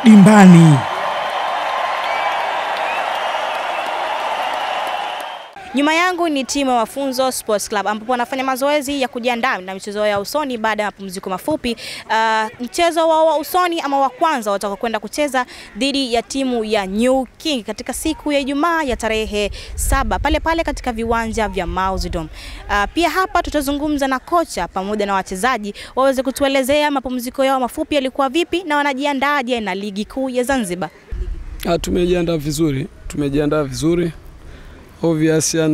Dimbani. Nyuma yangu ni timu ya Mafunzo Sports Club ambapo wanafanya mazoezi ya kujiandaa na michezo ya usoni baada ya mapumziko mafupi. Mchezo wa usoni ama wa kwanza watakwenda kucheza dhidi ya timu ya New King katika siku ya Ijumaa ya tarehe 7 pale katika viwanja vya Mauzidom. Pia hapa tutazungumza na kocha pamoja na wachezaji waweze kutuelezea mapumziko yao mafupi yalikuwa vipi na wanajiandaaje na ligi kuu ya Zanzibar. Tumejiandaa vizuri. Obviously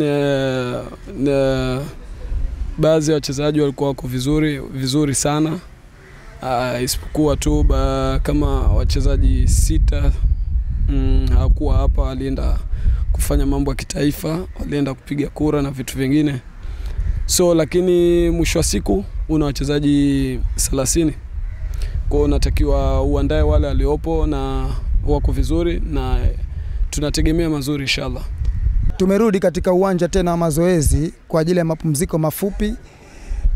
baadhi ya wachezaji walikuwa wako vizuri sana. Isipokuwa tu kama wachezaji 6 hawakuwa hapa, walienda kufanya mambo ya kitaifa, walienda kupiga kura na vitu vingine. Lakini mwisho wa siku una wachezaji 30. Kwa hiyo unatakiwa uandae wale waliopo na wako vizuri na tunategemea mazuri inshallah. Tumerudi katika uwanja tena wa mazoezi kwa ajili ya mapumziko mafupi.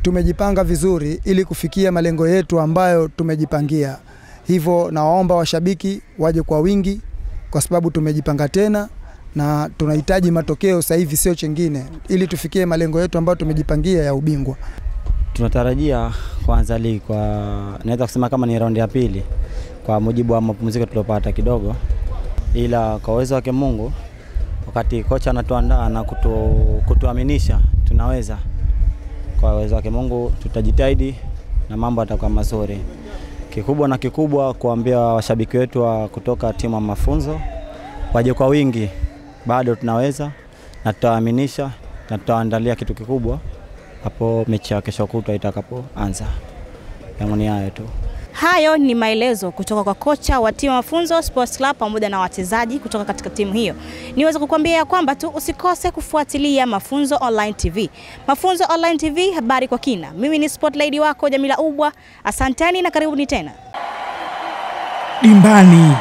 Tumejipanga vizuri ili kufikia malengo yetu ambayo tumejipangia. Hivyo nawaomba washabiki waje kwa wingi kwa sababu tumejipanga tena na tunahitaji matokeo sasa hivi, sio chengine, ili tufikie malengo yetu ambayo tumejipangia ya ubingwa. Tunatarajia kuanza ligi naweza kusema kama ni raundi ya pili kwa mujibu wa mapumziko tuliyopata kidogo, ila kwa uwezo wake Mungu wakati kocha anatuandaa na kutuaminisha tunaweza. Kwa uwezo wake Mungu tutajitahidi na mambo yatakuwa mazuri. Kikubwa kuambia washabiki wetu kutoka timu ya Mafunzo waje kwa wingi, bado tunaweza na tutaaminisha na tutaandalia kitu kikubwa hapo mechi ya kesho kutwa itakapoanza. Yangu ni hayo tu. Hayo ni maelezo kutoka kwa kocha wa timu Mafunzo Sports Club pamoja na wachezaji kutoka katika timu hiyo. Niweza kukuambia kwamba tu usikose kufuatilia Mafunzo Online TV. Mafunzo Online TV, habari kwa kina. Mimi ni Sport Lady wako Jamila Ubwa. Asanteni na karibuni tena. Dimbani.